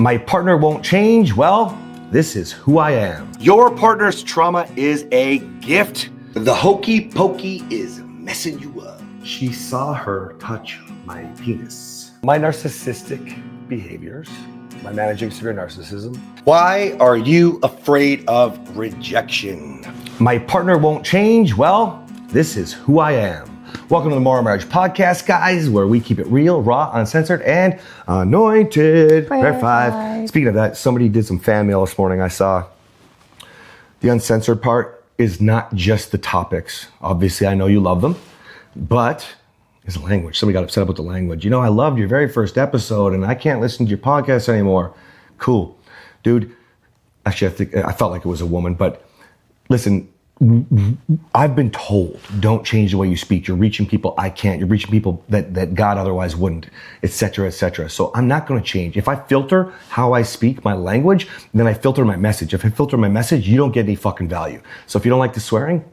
My partner won't change. Well, this is who I am. Your partner's trauma is a gift. The hokey pokey is messing you up. She saw her touch my penis. My narcissistic behaviors, my managing severe narcissism. Why are you afraid of rejection? My partner won't change. Well, this is who I am. Welcome to the Morrow Marriage Podcast, guys, where we keep it real, raw, uncensored, and anointed. Prayer 5. Speaking of that, somebody did some fan mail this morning. I saw the uncensored part is not just the topics. Obviously, I know you love them, but it's the language. Somebody got upset about the language. You know, I loved your very first episode, and I can't listen to your podcast anymore. Cool. Dude, actually, I felt like it was a woman, but listen, I've been told, don't change the way you speak. You're reaching people I can't. You're reaching people that God otherwise wouldn't, etc., etc. So I'm not going to change. If I filter how I speak, my language, then I filter my message. If I filter my message, you don't get any fucking value. So if you don't like the swearing.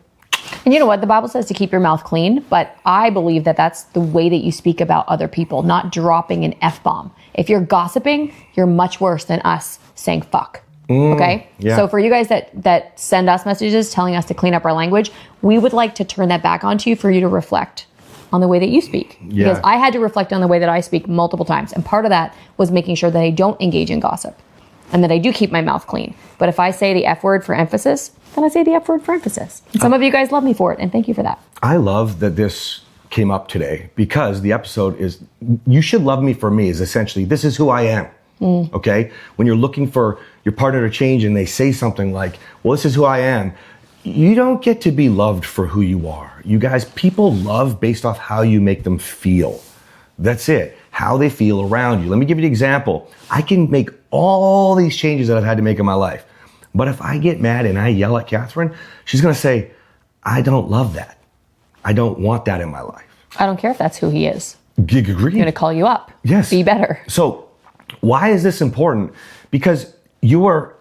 And you know what? The Bible says to keep your mouth clean, but I believe that that's the way that you speak about other people, not dropping an F-bomb. If you're gossiping, you're much worse than us saying fuck. Okay? Yeah. So for you guys that send us messages telling us to clean up our language, we would like to turn that back onto you for you to reflect on the way that you speak. Yeah. Because I had to reflect on the way that I speak multiple times. And part of that was making sure that I don't engage in gossip and that I do keep my mouth clean. But if I say the F word for emphasis, then I say the F word for emphasis. And some of you guys love me for it, and thank you for that. I love that this came up today because the episode is, you should love me for me, is essentially, this is who I am. Okay? When you're looking for your partner to change and they say something like, well, this is who I am, you don't get to be loved for who you are. You guys, people love based off how you make them feel. That's it. How they feel around you. Let me give you an example. I can make all these changes that I've had to make in my life. But if I get mad and I yell at Kathryn, she's going to say, I don't love that. I don't want that in my life. I don't care if that's who he is. Agreed. I'm going to call you up. Yes. Be better. So why is this important? Because you are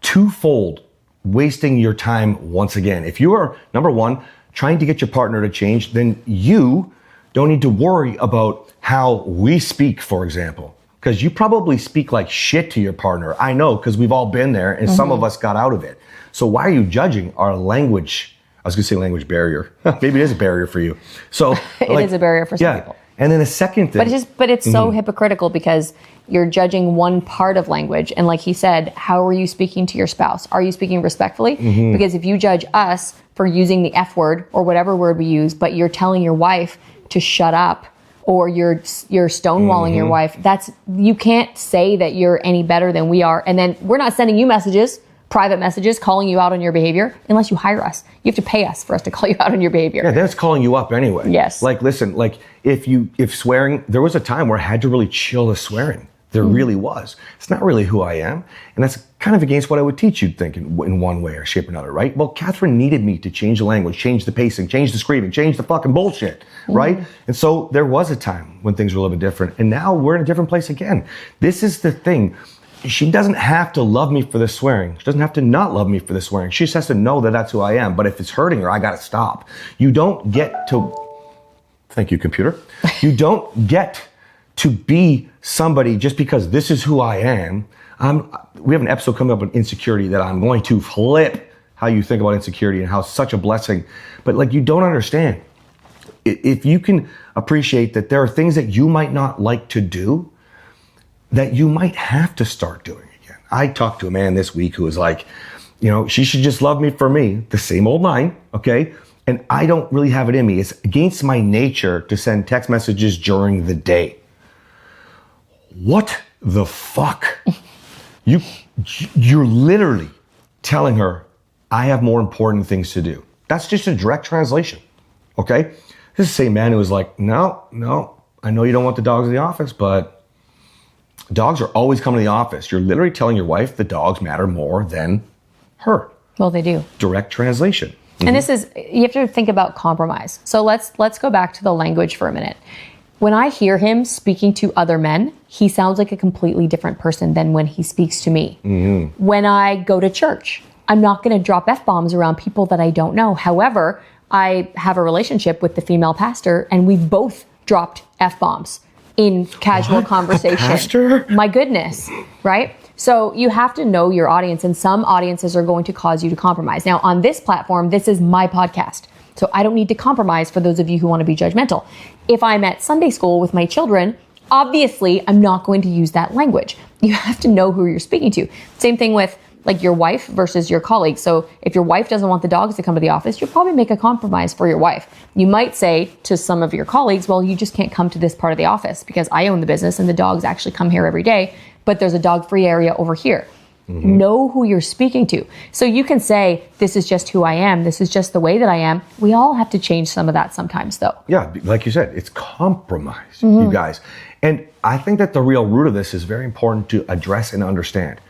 twofold wasting your time once again. If you are, number one, trying to get your partner to change, then you don't need to worry about how we speak, for example. Because you probably speak like shit to your partner. I know, because we've all been there, and some of us got out of it. So why are you judging our language? I was going to say language barrier. Maybe it is a barrier for you. So It is a barrier for some people. And then a second thing. But it's so hypocritical because you're judging one part of language. And like he said, how are you speaking to your spouse? Are you speaking respectfully? Because if you judge us for using the F word or whatever word we use, but you're telling your wife to shut up, or you're stonewalling your wife, you can't say that you're any better than we are. And then we're not sending you messages, private messages, calling you out on your behavior unless you hire us. You have to pay us for us to call you out on your behavior. Yeah, that's calling you up anyway. Yes. Like, listen, like if swearing, there was a time where I had to really chill the swearing. There really was. It's not really who I am. And that's kind of against what I would teach you'd think in one way or shape or another, right? Well, Kathryn needed me to change the language, change the pacing, change the screaming, change the fucking bullshit, right? And so there was a time when things were a little bit different. And now we're in a different place again. This is the thing. She doesn't have to love me for the swearing. She doesn't have to not love me for the swearing. She just has to know that that's who I am. But if it's hurting her, I got to stop. You don't get to, thank you, computer. You don't get to be somebody just because this is who I am. We have an episode coming up on insecurity that I'm going to flip how you think about insecurity and how it's such a blessing. But like, you don't understand. If you can appreciate that there are things that you might not like to do, that you might have to start doing again. I talked to a man this week who was like, she should just love me for me. The same old line, okay? And I don't really have it in me. It's against my nature to send text messages during the day. What the fuck? You're literally telling her, I have more important things to do. That's just a direct translation, okay? This is the same man who was like, no, I know you don't want the dogs in the office, but dogs are always coming to the office. You're literally telling your wife the dogs matter more than her. Well, they do. Direct translation. And this is, you have to think about compromise. So let's go back to the language for a minute. When I hear him speaking to other men, he sounds like a completely different person than when he speaks to me. When I go to church, I'm not going to drop F-bombs around people that I don't know. However, I have a relationship with the female pastor, and we've both dropped F-bombs in casual conversation. Pastor? My goodness, right? So you have to know your audience, and some audiences are going to cause you to compromise. Now, on this platform, this is my podcast. So I don't need to compromise for those of you who want to be judgmental. If I'm at Sunday school with my children, obviously I'm not going to use that language. You have to know who you're speaking to. Same thing with like your wife versus your colleague. So if your wife doesn't want the dogs to come to the office, you'll probably make a compromise for your wife. You might say to some of your colleagues, well, you just can't come to this part of the office because I own the business and the dogs actually come here every day, but there's a dog-free area over here. Know who you're speaking to. So you can say, this is just who I am. This is just the way that I am. We all have to change some of that sometimes though. Yeah, like you said, it's compromise, you guys. And I think that the real root of this is very important to address and understand.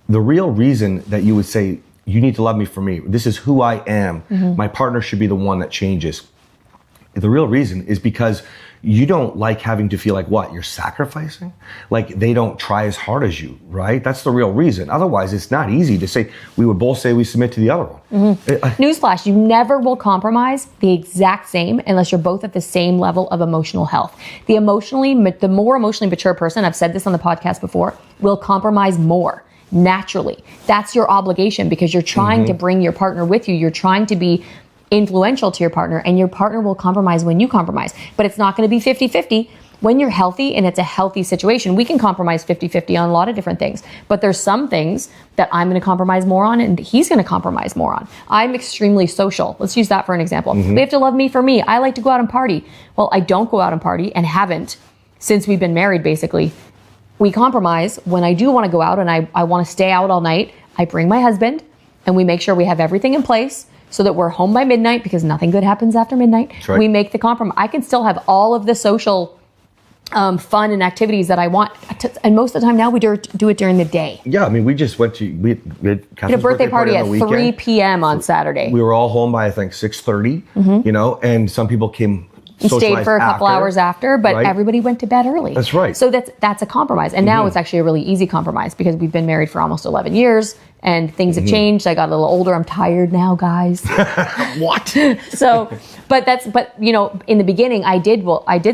The real reason that you would say, you need to love me for me, this is who I am, my partner should be the one that changes. The real reason is because you don't like having to feel like what? You're sacrificing? Like they don't try as hard as you, right? That's the real reason. Otherwise, it's not easy to say, we would both say we submit to the other one. Newsflash, you never will compromise the exact same unless you're both at the same level of emotional health. The more emotionally mature person, I've said this on the podcast before, will compromise more naturally. That's your obligation because you're trying to bring your partner with you. You're trying to be influential to your partner, and your partner will compromise when you compromise. But it's not going to be 50-50. When you're healthy and it's a healthy situation, we can compromise 50-50 on a lot of different things. But there's some things that I'm going to compromise more on and he's going to compromise more on. I'm extremely social. Let's use that for an example. They have to love me for me. I like to go out and party. Well, I don't go out and party and haven't since we've been married, basically. We compromise when I do want to go out and I want to stay out all night. I bring my husband and we make sure we have everything in place so that we're home by midnight because nothing good happens after midnight. Right. We make the compromise. I can still have all of the social fun and activities that I want. And most of the time now we do it during the day. Yeah, I mean, we just went to, we had a birthday party at 3 p.m. on Saturday. We were all home by, I think, 6:30, you know, and some people came and stayed for a couple hours after, but right? Everybody went to bed early. That's right. So that's a compromise. And now it's actually a really easy compromise because we've been married for almost 11 years and things have changed. I got a little older. I'm tired now, guys. What? So, but you know, in the beginning I did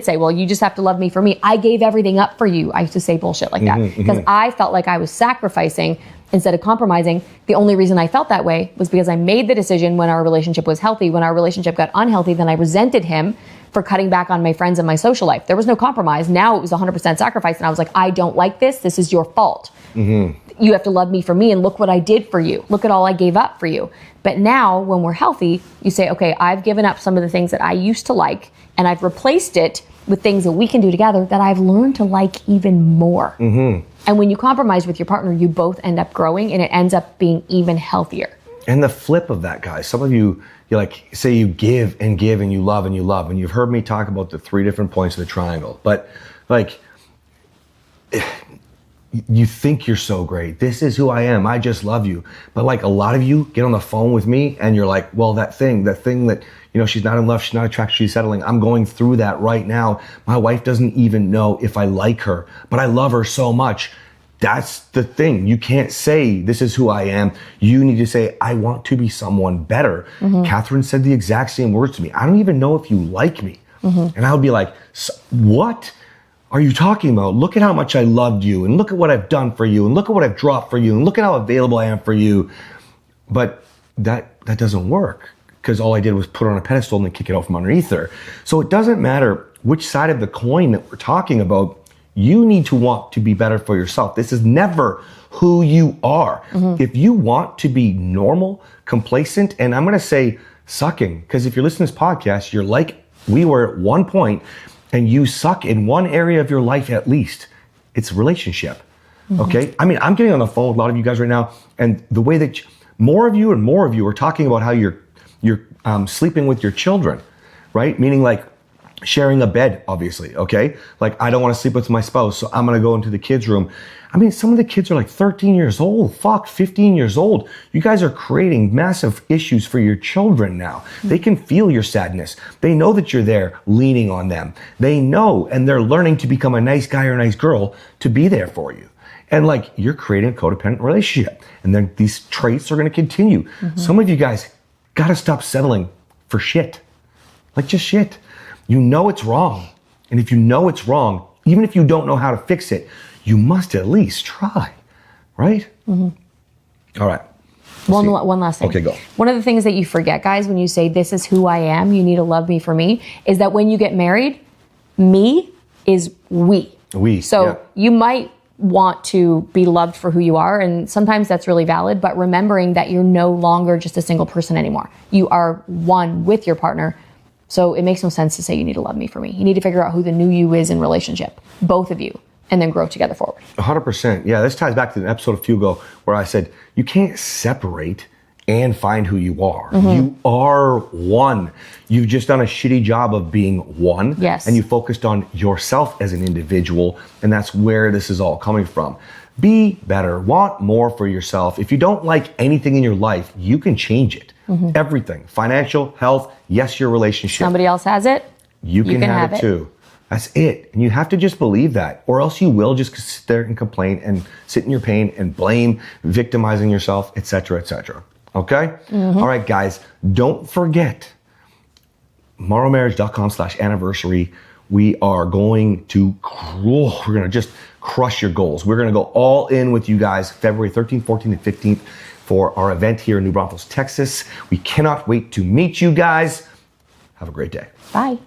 say, well, you just have to love me for me. I gave everything up for you. I used to say bullshit like that because I felt like I was sacrificing instead of compromising. The only reason I felt that way was because I made the decision when our relationship was healthy. When our relationship got unhealthy, then I resented him for cutting back on my friends and my social life. There was no compromise. Now it was 100% sacrifice. And I was like, I don't like this. This is your fault. You have to love me for me. And look what I did for you. Look at all I gave up for you. But now when we're healthy, you say, okay, I've given up some of the things that I used to like, and I've replaced it with things that we can do together that I've learned to like even more. And when you compromise with your partner, you both end up growing and it ends up being even healthier. And the flip of that, guys, some of you like, say you give and give and you love and you love. And you've heard me talk about the 3 different points of the triangle. But like, you think you're so great. This is who I am. I just love you. But like a lot of you get on the phone with me and you're like, well, that thing that, you know, she's not in love, she's not attracted, she's settling. I'm going through that right now. My wife doesn't even know if I like her, but I love her so much. That's the thing. You can't say, this is who I am. You need to say, I want to be someone better. Kathryn said the exact same words to me. I don't even know if you like me. And I would be like, what are you talking about? Look at how much I loved you, and look at what I've done for you, and look at what I've dropped for you, and look at how available I am for you. But that doesn't work, because all I did was put her on a pedestal and then kick it out from underneath her. So it doesn't matter which side of the coin that we're talking about. You need to want to be better for yourself. This is never who you are. If you want to be normal, complacent, and I'm going to say sucking, because if you're listening to this podcast, you're like we were at one point, and you suck in one area of your life at least. It's relationship. Okay? I mean, I'm getting on the phone with a lot of you guys right now, and the way that more of you are talking about how you're sleeping with your children, right? Meaning like sharing a bed, obviously, okay? Like, I don't want to sleep with my spouse, so I'm going to go into the kids' room. I mean, some of the kids are like 13 years old, 15 years old. You guys are creating massive issues for your children now. They can feel your sadness. They know that you're there leaning on them. They know, and they're learning to become a nice guy or a nice girl to be there for you. And like, you're creating a codependent relationship. And then these traits are going to continue. Some of you guys got to stop settling for shit. Like, just shit. You know it's wrong. And if you know it's wrong, Even if you don't know how to fix it, you must at least try, right? All right. One last thing. Okay, go. One of the things that you forget, guys, when you say, this is who I am, you need to love me for me, is that when you get married, me is we. So you might want to be loved for who you are, and sometimes that's really valid, but remembering that you're no longer just a single person anymore. You are one with your partner. So it makes no sense to say you need to love me for me. You need to figure out who the new you is in relationship, both of you, and then grow together forward. 100%. Yeah, this ties back to an episode a few ago where I said, you can't separate and find who you are. You are one. You've just done a shitty job of being one. Yes. And you focused on yourself as an individual. And that's where this is all coming from. Be better. Want more for yourself. If you don't like anything in your life, you can change it. Everything. Financial, health, yes, your relationship. Somebody else has it. You can have it too. That's it. And you have to just believe that, or else you will just sit there and complain and sit in your pain and blame, victimizing yourself, etc., etc. Okay? All right, guys, don't forget morrowmarriage.com/anniversary. We are going to, we're going to just crush your goals. We're going to go all in with you guys February 13th, 14th, and 15th for our event here in New Braunfels, Texas. We cannot wait to meet you guys. Have a great day. Bye.